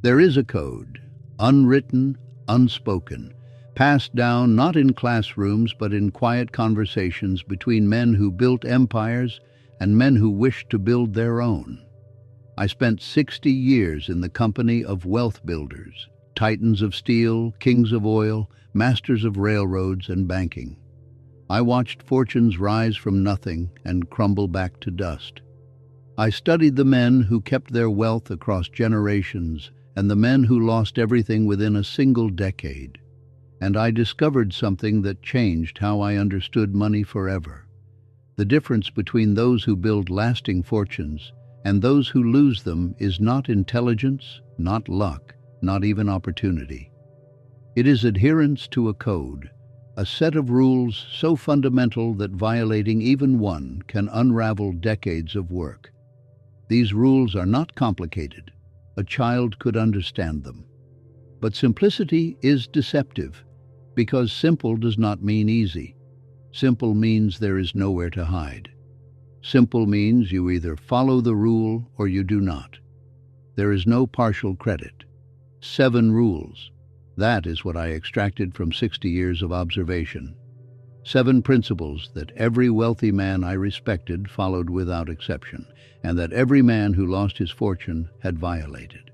There is a code, unwritten, unspoken, passed down not in classrooms but in quiet conversations between men who built empires and men who wished to build their own. I spent 60 years in the company of wealth builders, titans of steel, kings of oil, masters of railroads and banking. I watched fortunes rise from nothing and crumble back to dust. I studied the men who kept their wealth across generations and the men who lost everything within a single decade. And I discovered something that changed how I understood money forever. The difference between those who build lasting fortunes and those who lose them is not intelligence, not luck, not even opportunity. It is adherence to a code, a set of rules so fundamental that violating even one can unravel decades of work. These rules are not complicated. A child could understand them. But simplicity is deceptive, because simple does not mean easy. Simple means there is nowhere to hide. Simple means you either follow the rule or you do not. There is no partial credit. 7 rules. That is what I extracted from 60 years of observation. 7 principles that every wealthy man I respected followed without exception, and that every man who lost his fortune had violated.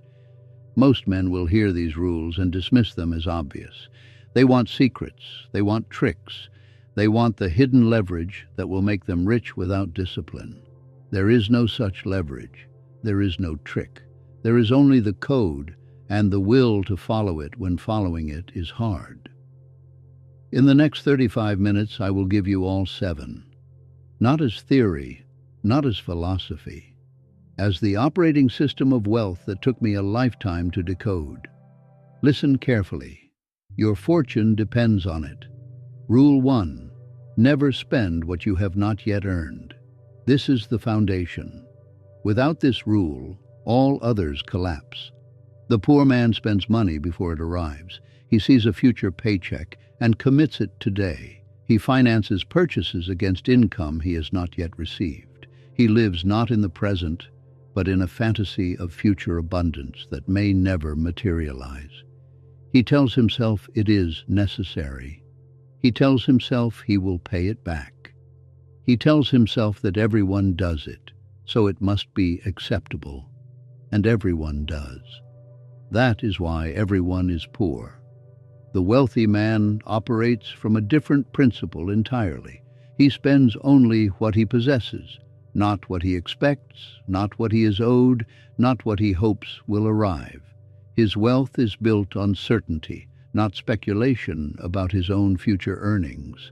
Most men will hear these rules and dismiss them as obvious. They want secrets, they want tricks, they want the hidden leverage that will make them rich without discipline. There is no such leverage. There is no trick. There is only the code and the will to follow it when following it is hard. In the next 35 minutes, I will give you all 7. Not as theory, not as philosophy, as the operating system of wealth that took me a lifetime to decode. Listen carefully. Your fortune depends on it. Rule 1. Never spend what you have not yet earned. This is the foundation. Without this rule, all others collapse. The poor man spends money before it arrives. He sees a future paycheck and commits it today. He finances purchases against income he has not yet received. He lives not in the present, but in a fantasy of future abundance that may never materialize. He tells himself it is necessary. He tells himself he will pay it back. He tells himself that everyone does it, so it must be acceptable. And everyone does. That is why everyone is poor. The wealthy man operates from a different principle entirely. He spends only what he possesses, not what he expects, not what he is owed, not what he hopes will arrive. His wealth is built on certainty, not speculation about his own future earnings.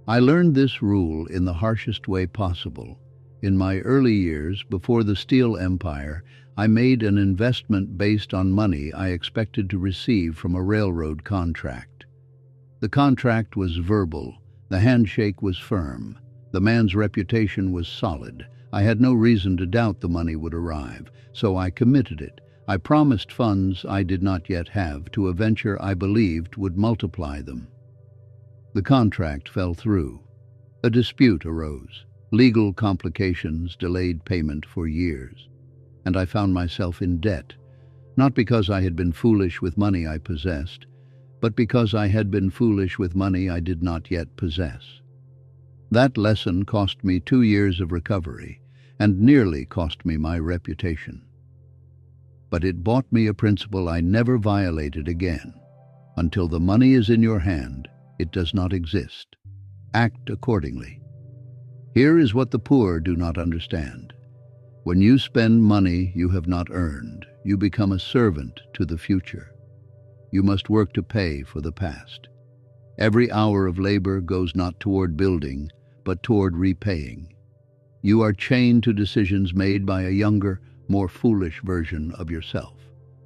I learned this rule in the harshest way possible. In my early years, before the steel empire, I made an investment based on money I expected to receive from a railroad contract. The contract was verbal, the handshake was firm, the man's reputation was solid. I had no reason to doubt the money would arrive, so I committed it. I promised funds I did not yet have to a venture I believed would multiply them. The contract fell through. A dispute arose. Legal complications delayed payment for years. And I found myself in debt, not because I had been foolish with money I possessed, but because I had been foolish with money I did not yet possess. That lesson cost me 2 years of recovery, and nearly cost me my reputation. But it bought me a principle I never violated again. Until the money is in your hand, it does not exist. Act accordingly. Here is what the poor do not understand. When you spend money you have not earned, you become a servant to the future. You must work to pay for the past. Every hour of labor goes not toward building, but toward repaying. You are chained to decisions made by a younger, more foolish version of yourself.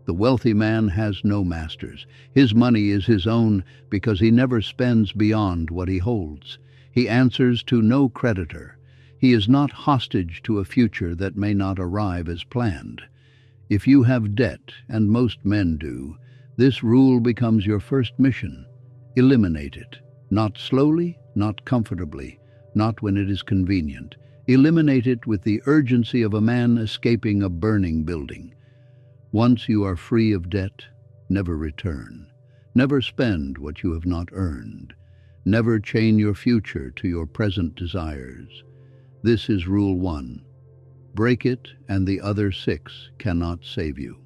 The wealthy man has no masters. His money is his own because he never spends beyond what he holds. He answers to no creditor. He is not hostage to a future that may not arrive as planned. If you have debt, and most men do, this rule becomes your first mission. Eliminate it. Not slowly, not comfortably, not when it is convenient. Eliminate it with the urgency of a man escaping a burning building. Once you are free of debt, never return. Never spend what you have not earned. Never chain your future to your present desires. This is Rule 1. Break it, and the other 6 cannot save you.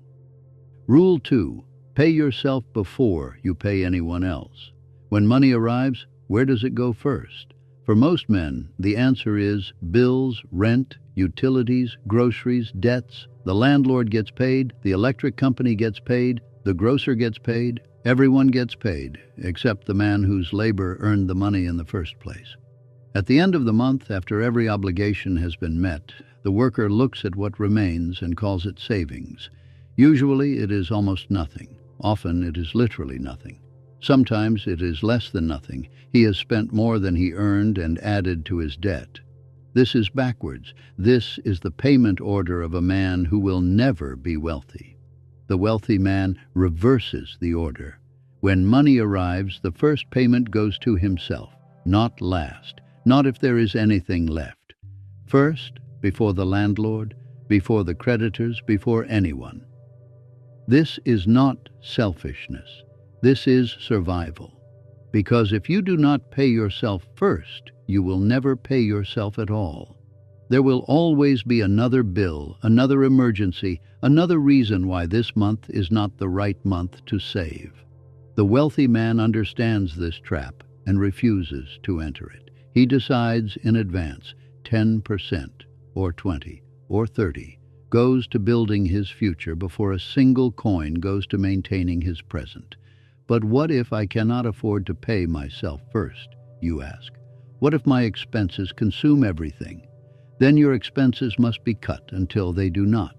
Rule 2. Pay yourself before you pay anyone else. When money arrives, where does it go first? For most men, the answer is bills, rent, utilities, groceries, debts. The landlord gets paid, the electric company gets paid, the grocer gets paid. Everyone gets paid, except the man whose labor earned the money in the first place. At the end of the month, after every obligation has been met, the worker looks at what remains and calls it savings. Usually it is almost nothing. Often it is literally nothing. Sometimes it is less than nothing. He has spent more than he earned and added to his debt. This is backwards. This is the payment order of a man who will never be wealthy. The wealthy man reverses the order. When money arrives, the first payment goes to himself, not last, not if there is anything left. First, before the landlord, before the creditors, before anyone. This is not selfishness. This is survival. Because if you do not pay yourself first, you will never pay yourself at all. There will always be another bill, another emergency, another reason why this month is not the right month to save. The wealthy man understands this trap and refuses to enter it. He decides in advance 10% or 20 or 30 goes to building his future before a single coin goes to maintaining his present. But what if I cannot afford to pay myself first, you ask? What if my expenses consume everything? Then your expenses must be cut until they do not.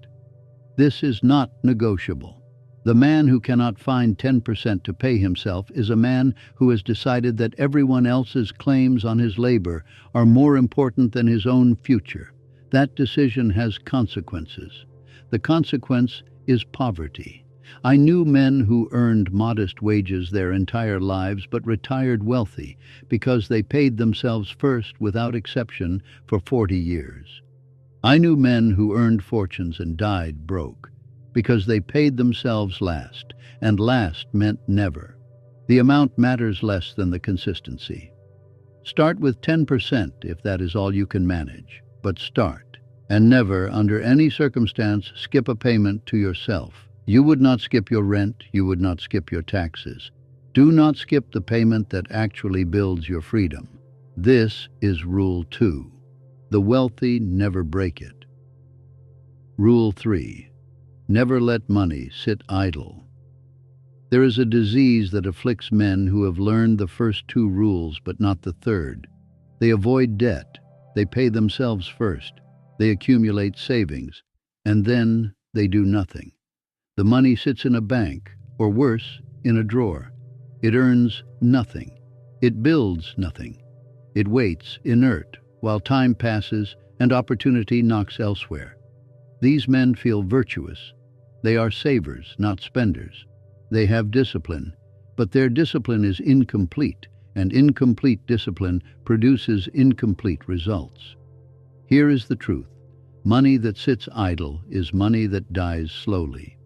This is not negotiable. The man who cannot find 10% to pay himself is a man who has decided that everyone else's claims on his labor are more important than his own future. That decision has consequences. The consequence is poverty. I knew men who earned modest wages their entire lives but retired wealthy because they paid themselves first without exception for 40 years. I knew men who earned fortunes and died broke because they paid themselves last, and last meant never. The amount matters less than the consistency. Start with 10% if that is all you can manage, but start, and never, under any circumstance, skip a payment to yourself. You would not skip your rent, you would not skip your taxes. Do not skip the payment that actually builds your freedom. This is Rule 2. The wealthy never break it. Rule 3. Never let money sit idle. There is a disease that afflicts men who have learned the first 2 rules but not the third. They avoid debt, they pay themselves first, they accumulate savings, and then they do nothing. The money sits in a bank, or worse, in a drawer. It earns nothing. It builds nothing. It waits, inert, while time passes and opportunity knocks elsewhere. These men feel virtuous. They are savers, not spenders. They have discipline, but their discipline is incomplete, and incomplete discipline produces incomplete results. Here is the truth. Money that sits idle is money that dies slowly.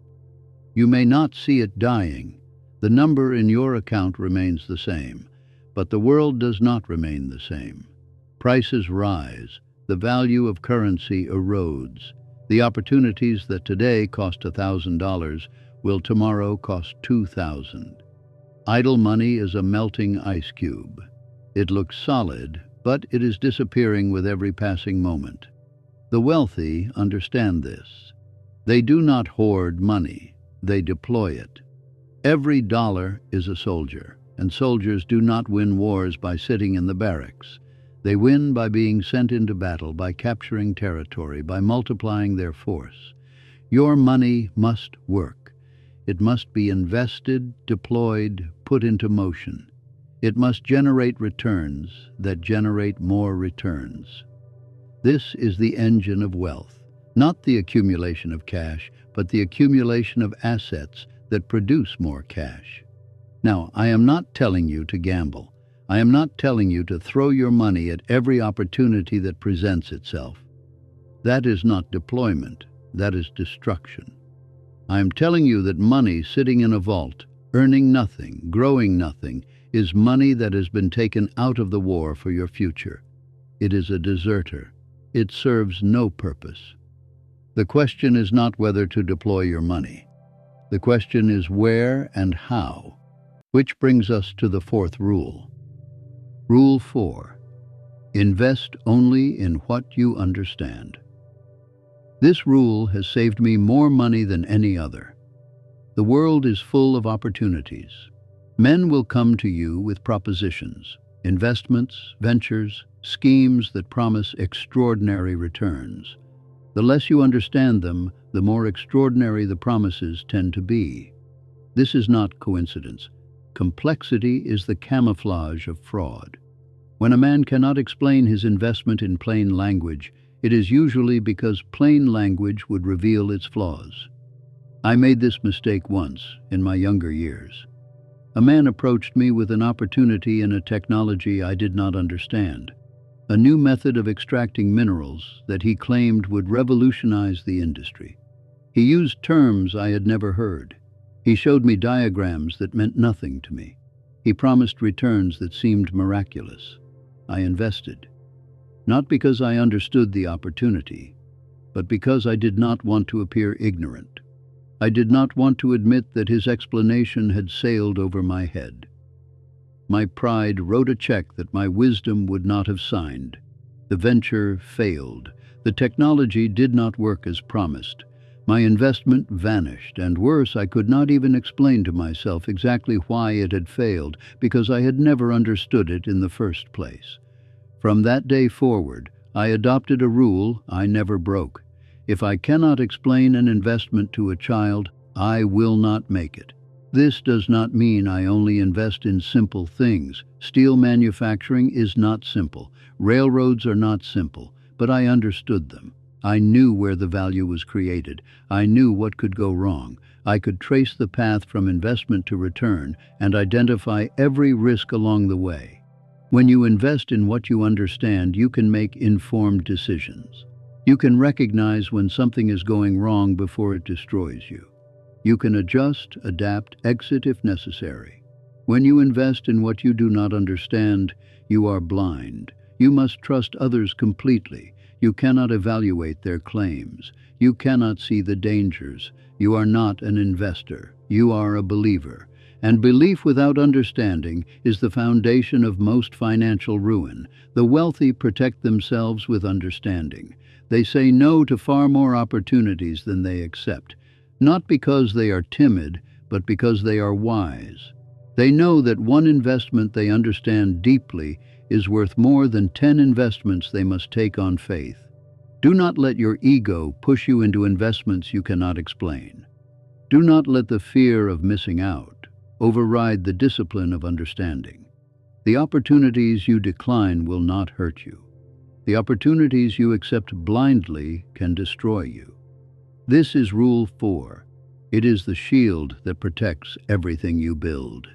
You may not see it dying. The number in your account remains the same, but the world does not remain the same. Prices rise. The value of currency erodes. The opportunities that today cost $1,000 will tomorrow cost $2,000. Idle money is a melting ice cube. It looks solid, but it is disappearing with every passing moment. The wealthy understand this. They do not hoard money. They deploy it. Every dollar is a soldier, and soldiers do not win wars by sitting in the barracks. They win by being sent into battle, by capturing territory, by multiplying their force. Your money must work. It must be invested, deployed, put into motion. It must generate returns that generate more returns. This is the engine of wealth, not the accumulation of cash, but the accumulation of assets that produce more cash. Now, I am not telling you to gamble. I am not telling you to throw your money at every opportunity that presents itself. That is not deployment, that is destruction. I am telling you that money sitting in a vault, earning nothing, growing nothing, is money that has been taken out of the war for your future. It is a deserter. It serves no purpose. The question is not whether to deploy your money. The question is where and how. Which brings us to the fourth rule. Rule 4. Invest only in what you understand. This rule has saved me more money than any other. The world is full of opportunities. Men will come to you with propositions, investments, ventures, schemes that promise extraordinary returns. The less you understand them, the more extraordinary the promises tend to be. This is not coincidence. Complexity is the camouflage of fraud. When a man cannot explain his investment in plain language, it is usually because plain language would reveal its flaws. I made this mistake once, in my younger years. A man approached me with an opportunity in a technology I did not understand, a new method of extracting minerals that he claimed would revolutionize the industry. He used terms I had never heard. He showed me diagrams that meant nothing to me. He promised returns that seemed miraculous. I invested. Not because I understood the opportunity, but because I did not want to appear ignorant. I did not want to admit that his explanation had sailed over my head. My pride wrote a check that my wisdom would not have signed. The venture failed. The technology did not work as promised. My investment vanished, and worse, I could not even explain to myself exactly why it had failed, because I had never understood it in the first place. From that day forward, I adopted a rule I never broke. If I cannot explain an investment to a child, I will not make it. This does not mean I only invest in simple things. Steel manufacturing is not simple. Railroads are not simple, but I understood them. I knew where the value was created. I knew what could go wrong. I could trace the path from investment to return and identify every risk along the way. When you invest in what you understand, you can make informed decisions. You can recognize when something is going wrong before it destroys you. You can adjust, adapt, exit if necessary. When you invest in what you do not understand, you are blind. You must trust others completely. You cannot evaluate their claims. You cannot see the dangers. You are not an investor. You are a believer. And belief without understanding is the foundation of most financial ruin. The wealthy protect themselves with understanding. They say no to far more opportunities than they accept, not because they are timid, but because they are wise. They know that one investment they understand deeply is worth more than 10 investments they must take on faith. Do not let your ego push you into investments you cannot explain. Do not let the fear of missing out override the discipline of understanding. The opportunities you decline will not hurt you. The opportunities you accept blindly can destroy you. This is Rule 4. It is the shield that protects everything you build.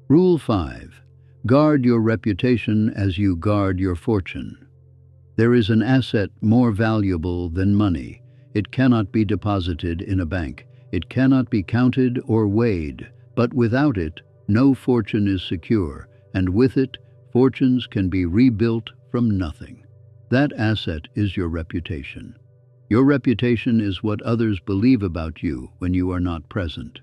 Rule 5. Guard your reputation as you guard your fortune. There is an asset more valuable than money. It cannot be deposited in a bank. It cannot be counted or weighed. But without it, no fortune is secure, and with it, fortunes can be rebuilt from nothing. That asset is your reputation. Your reputation is what others believe about you when you are not present.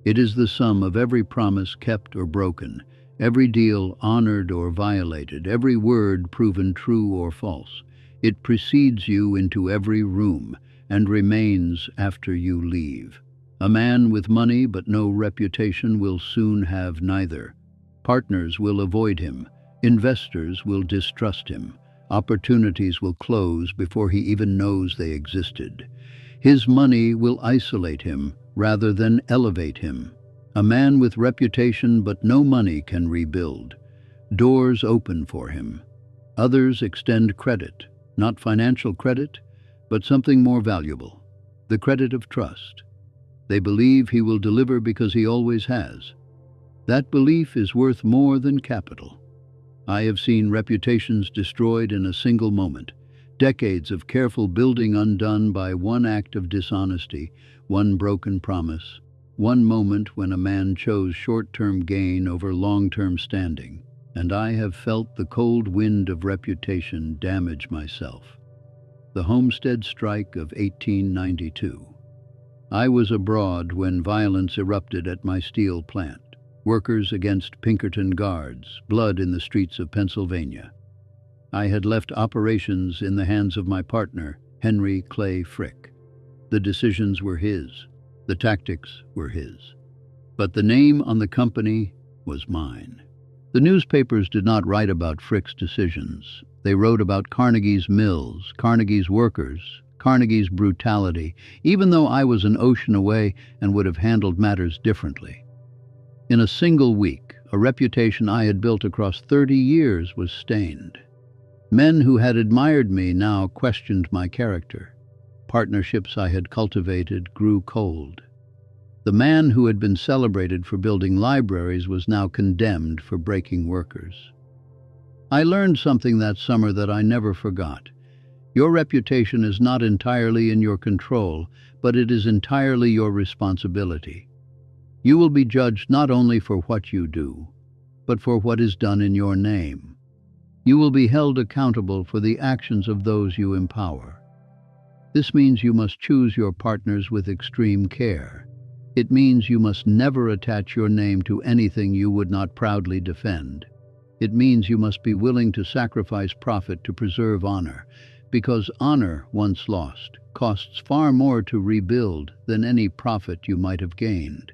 It is the sum of every promise kept or broken, every deal honored or violated, every word proven true or false. It precedes you into every room and remains after you leave. A man with money but no reputation will soon have neither. Partners will avoid him. Investors will distrust him. Opportunities will close before he even knows they existed. His money will isolate him rather than elevate him. A man with reputation but no money can rebuild. Doors open for him. Others extend credit, not financial credit, but something more valuable, the credit of trust. They believe he will deliver because he always has. That belief is worth more than capital. I have seen reputations destroyed in a single moment. Decades of careful building undone by one act of dishonesty, one broken promise, one moment when a man chose short-term gain over long-term standing. And I have felt the cold wind of reputation damage myself. The Homestead Strike of 1892. I was abroad when violence erupted at my steel plant. Workers against Pinkerton guards, blood in the streets of Pennsylvania. I had left operations in the hands of my partner, Henry Clay Frick. The decisions were his. The tactics were his. But the name on the company was mine. The newspapers did not write about Frick's decisions. They wrote about Carnegie's mills, Carnegie's workers, Carnegie's brutality, even though I was an ocean away and would have handled matters differently. In a single week, a reputation I had built across 30 years was stained. Men who had admired me now questioned my character. Partnerships I had cultivated grew cold. The man who had been celebrated for building libraries was now condemned for breaking workers. I learned something that summer that I never forgot. Your reputation is not entirely in your control, but it is entirely your responsibility. You will be judged not only for what you do, but for what is done in your name. You will be held accountable for the actions of those you empower. This means you must choose your partners with extreme care. It means you must never attach your name to anything you would not proudly defend. It means you must be willing to sacrifice profit to preserve honor, because honor, once lost, costs far more to rebuild than any profit you might have gained.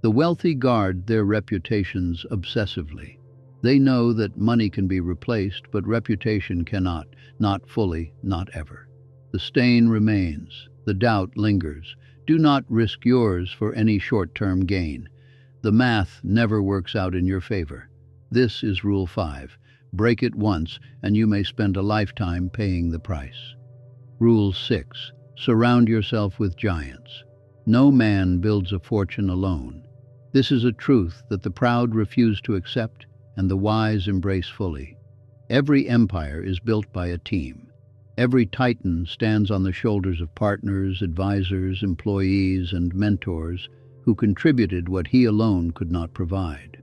The wealthy guard their reputations obsessively. They know that money can be replaced, but reputation cannot, not fully, not ever. The stain remains, the doubt lingers. Do not risk yours for any short-term gain. The math never works out in your favor. This is Rule 5. Break it once, and you may spend a lifetime paying the price. Rule 6. Surround yourself with giants. No man builds a fortune alone. This is a truth that the proud refuse to accept and the wise embrace fully. Every empire is built by a team. Every titan stands on the shoulders of partners, advisors, employees, and mentors who contributed what he alone could not provide.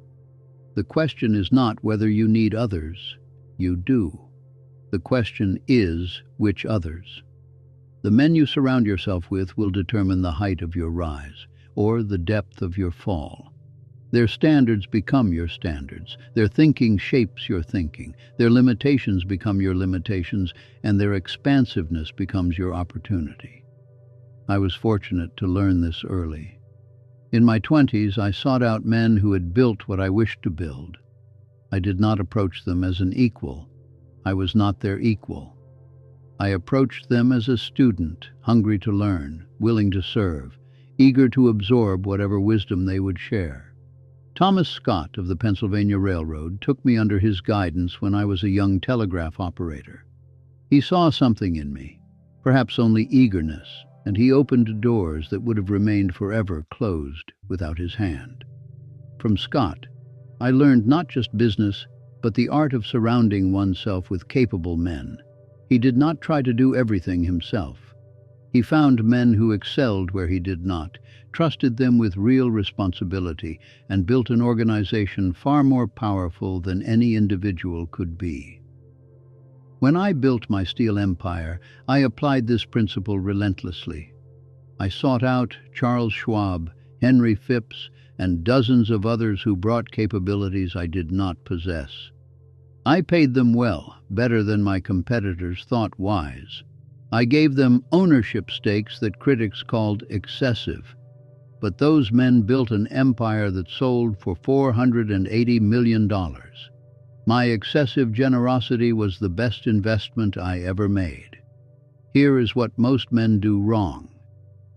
The question is not whether you need others. You do. The question is which others. The men you surround yourself with will determine the height of your rise, or the depth of your fall. Their standards become your standards. Their thinking shapes your thinking. Their limitations become your limitations, and their expansiveness becomes your opportunity. I was fortunate to learn this early. In my 20s, I sought out men who had built what I wished to build. I did not approach them as an equal. I was not their equal. I approached them as a student, hungry to learn, willing to serve, eager to absorb whatever wisdom they would share. Thomas Scott of the Pennsylvania Railroad took me under his guidance when I was a young telegraph operator. He saw something in me, perhaps only eagerness, and he opened doors that would have remained forever closed without his hand. From Scott, I learned not just business, but the art of surrounding oneself with capable men. He did not try to do everything himself. He found men who excelled where he did not, trusted them with real responsibility, and built an organization far more powerful than any individual could be. When I built my steel empire, I applied this principle relentlessly. I sought out Charles Schwab, Henry Phipps, and dozens of others who brought capabilities I did not possess. I paid them well, better than my competitors thought wise. I gave them ownership stakes that critics called excessive. But those men built an empire that sold for $480 million. My excessive generosity was the best investment I ever made. Here is what most men do wrong.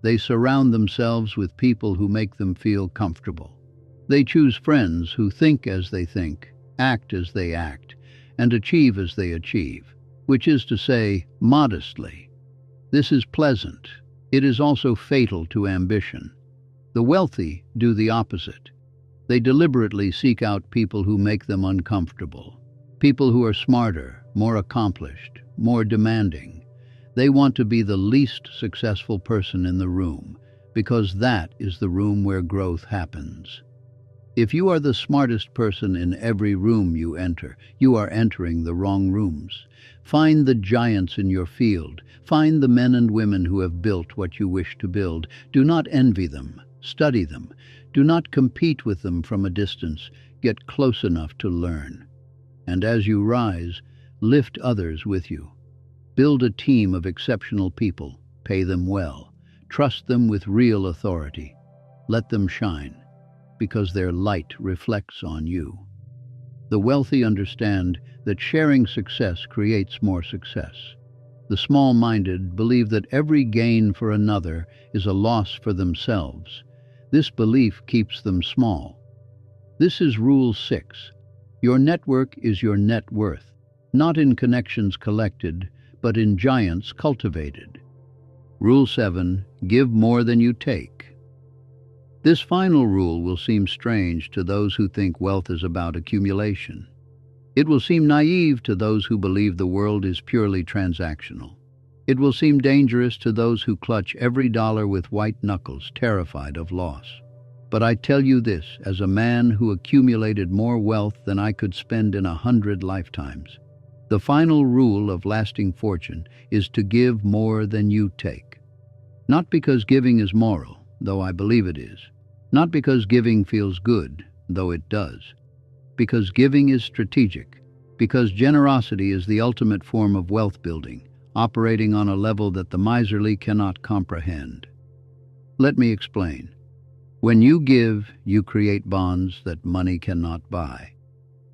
They surround themselves with people who make them feel comfortable. They choose friends who think as they think, act as they act, and achieve as they achieve, which is to say, modestly. This is pleasant. It is also fatal to ambition. The wealthy do the opposite. They deliberately seek out people who make them uncomfortable, people who are smarter, more accomplished, more demanding. They want to be the least successful person in the room, because that is the room where growth happens. If you are the smartest person in every room you enter, you are entering the wrong rooms. Find the giants in your field. Find the men and women who have built what you wish to build. Do not envy them. Study them. Do not compete with them from a distance. Get close enough to learn. And as you rise, lift others with you. Build a team of exceptional people. Pay them well. Trust them with real authority. Let them shine, because their light reflects on you. The wealthy understand that sharing success creates more success. The small-minded believe that every gain for another is a loss for themselves. This belief keeps them small. This is Rule 6. Your network is your net worth, not in connections collected, but in giants cultivated. Rule 7. Give more than you take. This final rule will seem strange to those who think wealth is about accumulation. It will seem naive to those who believe the world is purely transactional. It will seem dangerous to those who clutch every dollar with white knuckles, terrified of loss. But I tell you this, as a man who accumulated more wealth than I could spend in 100 lifetimes. The final rule of lasting fortune is to give more than you take. Not because giving is moral, though I believe it is. Not because giving feels good, though it does. Because giving is strategic. Because generosity is the ultimate form of wealth building, operating on a level that the miserly cannot comprehend. Let me explain. When you give, you create bonds that money cannot buy.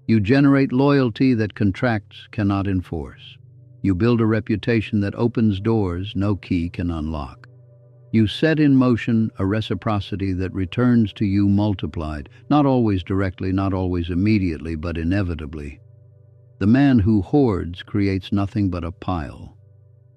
You generate loyalty that contracts cannot enforce. You build a reputation that opens doors no key can unlock. You set in motion a reciprocity that returns to you multiplied, not always directly, not always immediately, but inevitably. The man who hoards creates nothing but a pile.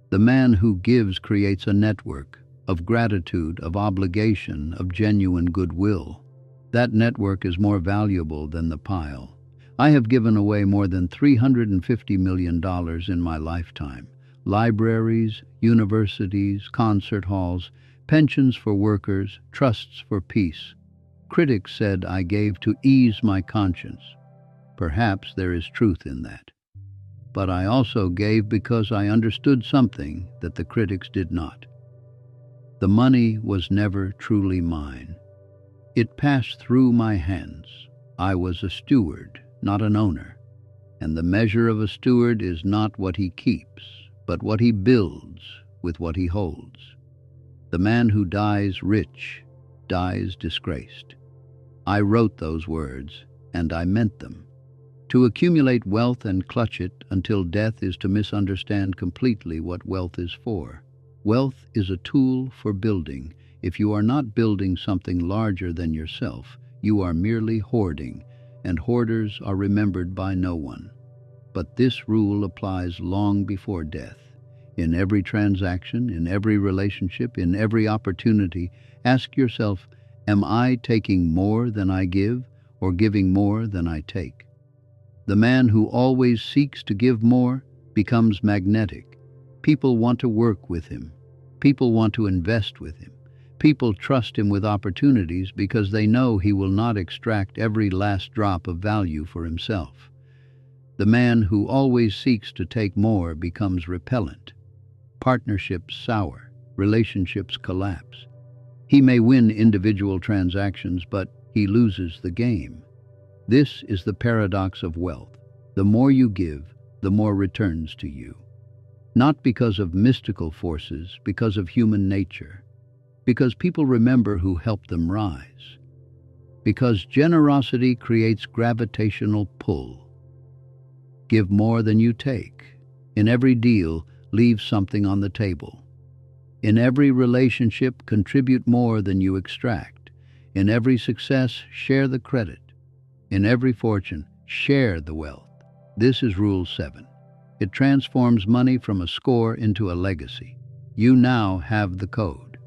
The man who gives creates a network of gratitude, of obligation, of genuine goodwill. That network is more valuable than the pile. I have given away more than $350 million in my lifetime. Libraries, universities, concert halls, pensions for workers, trusts for peace. Critics said I gave to ease my conscience. Perhaps there is truth in that. But I also gave because I understood something that the critics did not. The money was never truly mine. It passed through my hands. I was a steward, not an owner. And the measure of a steward is not what he keeps, but what he builds with what he holds. The man who dies rich dies disgraced. I wrote those words, and I meant them. To accumulate wealth and clutch it until death is to misunderstand completely what wealth is for. Wealth is a tool for building. If you are not building something larger than yourself, you are merely hoarding, and hoarders are remembered by no one. But this rule applies long before death. In every transaction, in every relationship, in every opportunity, ask yourself, am I taking more than I give, or giving more than I take? The man who always seeks to give more becomes magnetic. People want to work with him. People want to invest with him. People trust him with opportunities because they know he will not extract every last drop of value for himself. The man who always seeks to take more becomes repellent. Partnerships sour. Relationships collapse. He may win individual transactions, but he loses the game. This is the paradox of wealth. The more you give, the more returns to you. Not because of mystical forces, because of human nature. Because people remember who helped them rise. Because generosity creates gravitational pull. Give more than you take. In every deal, leave something on the table. In every relationship, contribute more than you extract. In every success, share the credit. In every fortune, share the wealth. This is Rule 7. It transforms money from a score into a legacy. You now have the code.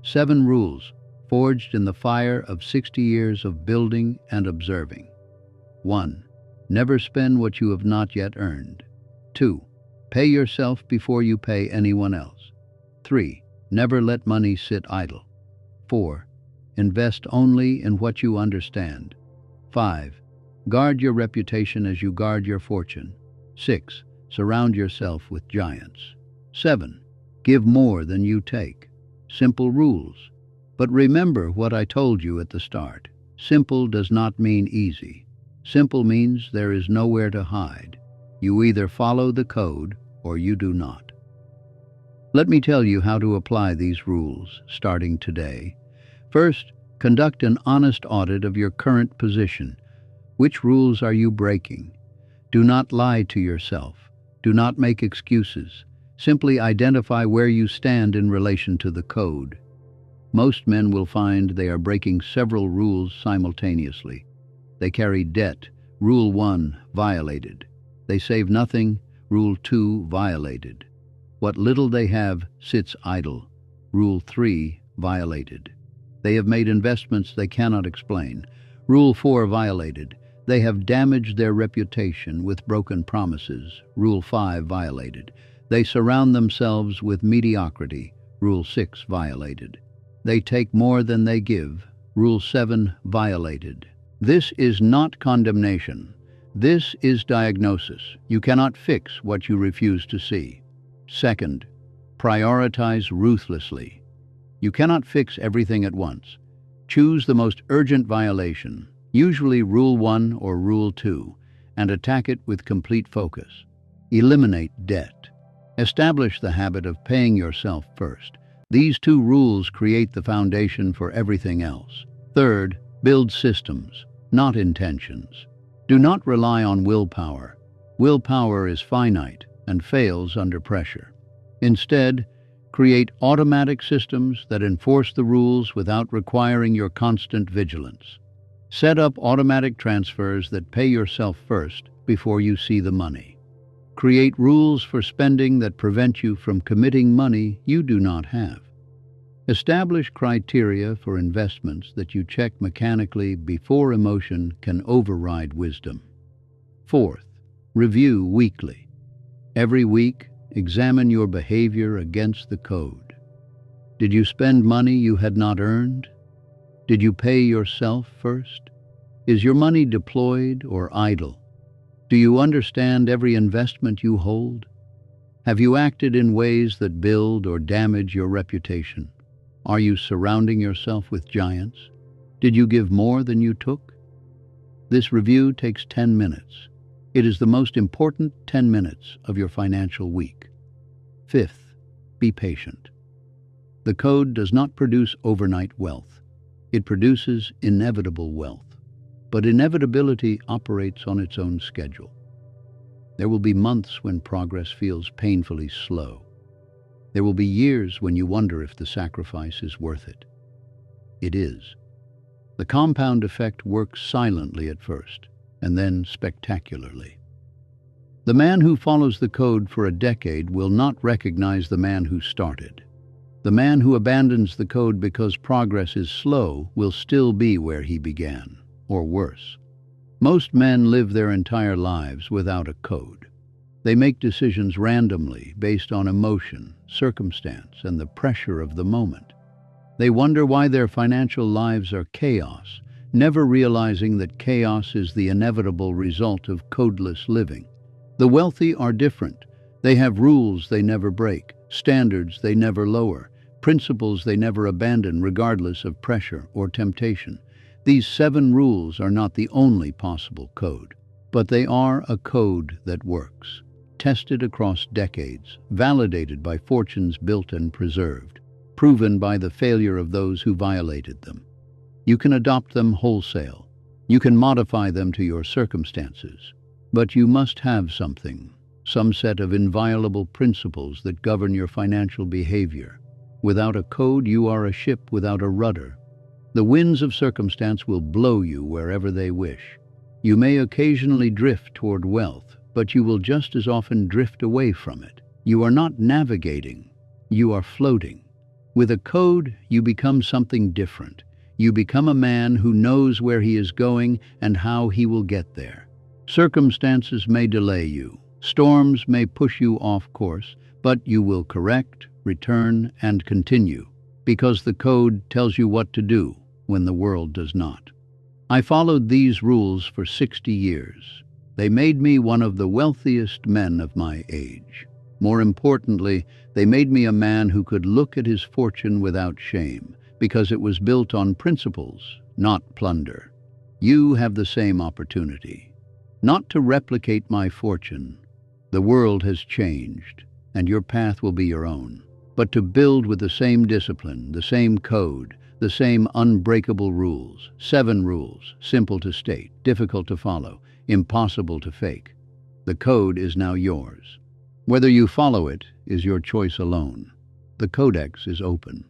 7 rules, forged in the fire of 60 years of building and observing. 1. Never spend what you have not yet earned. 2. Pay yourself before you pay anyone else. 3. Never let money sit idle. 4. Invest only in what you understand. 5. Guard your reputation as you guard your fortune. 6. Surround yourself with giants. 7. Give more than you take. Simple rules. But remember what I told you at the start. Simple does not mean easy. Simple means there is nowhere to hide. You either follow the code or you do not. Let me tell you how to apply these rules, starting today. First, conduct an honest audit of your current position. Which rules are you breaking? Do not lie to yourself. Do not make excuses. Simply identify where you stand in relation to the code. Most men will find they are breaking several rules simultaneously. They carry debt, Rule 1, violated. They save nothing, Rule 2, violated. What little they have sits idle, Rule 3, violated. They have made investments they cannot explain, Rule 4, violated. They have damaged their reputation with broken promises, Rule 5, violated. They surround themselves with mediocrity, Rule 6, violated. They take more than they give, Rule 7, violated. This is not condemnation. This is diagnosis. You cannot fix what you refuse to see. Second, prioritize ruthlessly. You cannot fix everything at once. Choose the most urgent violation, usually Rule 1 or Rule 2, and attack it with complete focus. Eliminate debt. Establish the habit of paying yourself first. These two rules create the foundation for everything else. Third, build systems, not intentions. Do not rely on willpower. Willpower is finite and fails under pressure. Instead, create automatic systems that enforce the rules without requiring your constant vigilance. Set up automatic transfers that pay yourself first before you see the money. Create rules for spending that prevent you from committing money you do not have. Establish criteria for investments that you check mechanically before emotion can override wisdom. Fourth, review weekly. Every week, examine your behavior against the code. Did you spend money you had not earned? Did you pay yourself first? Is your money deployed or idle? Do you understand every investment you hold? Have you acted in ways that build or damage your reputation? Are you surrounding yourself with giants? Did you give more than you took? This review takes 10 minutes. It is the most important 10 minutes of your financial week. Fifth, be patient. The code does not produce overnight wealth. It produces inevitable wealth. But inevitability operates on its own schedule. There will be months when progress feels painfully slow. There will be years when you wonder if the sacrifice is worth it. It is. The compound effect works silently at first, and then spectacularly. The man who follows the code for a decade will not recognize the man who started. The man who abandons the code because progress is slow will still be where he began, or worse. Most men live their entire lives without a code. They make decisions randomly based on emotion, circumstance, and the pressure of the moment. They wonder why their financial lives are chaos, never realizing that chaos is the inevitable result of codeless living. The wealthy are different. They have rules they never break, standards they never lower, principles they never abandon regardless of pressure or temptation. These 7 rules are not the only possible code, but they are a code that works, tested across decades, validated by fortunes built and preserved, proven by the failure of those who violated them. You can adopt them wholesale. You can modify them to your circumstances. But you must have something, some set of inviolable principles that govern your financial behavior. Without a code, you are a ship without a rudder. The winds of circumstance will blow you wherever they wish. You may occasionally drift toward wealth, but you will just as often drift away from it. You are not navigating, you are floating. With a code, you become something different. You become a man who knows where he is going and how he will get there. Circumstances may delay you, Storms may push you off course, but you will correct, return, and continue, because the code tells you what to do when the world does not. I followed these rules for 60 years. They made me one of the wealthiest men of my age. More importantly, they made me a man who could look at his fortune without shame, because it was built on principles, not plunder. You have the same opportunity. Not to replicate my fortune. The world has changed, and your path will be your own. But to build with the same discipline, the same code, the same unbreakable rules. 7 rules, simple to state, difficult to follow, impossible to fake. The code is now yours. Whether you follow it is your choice alone. The Codex is open.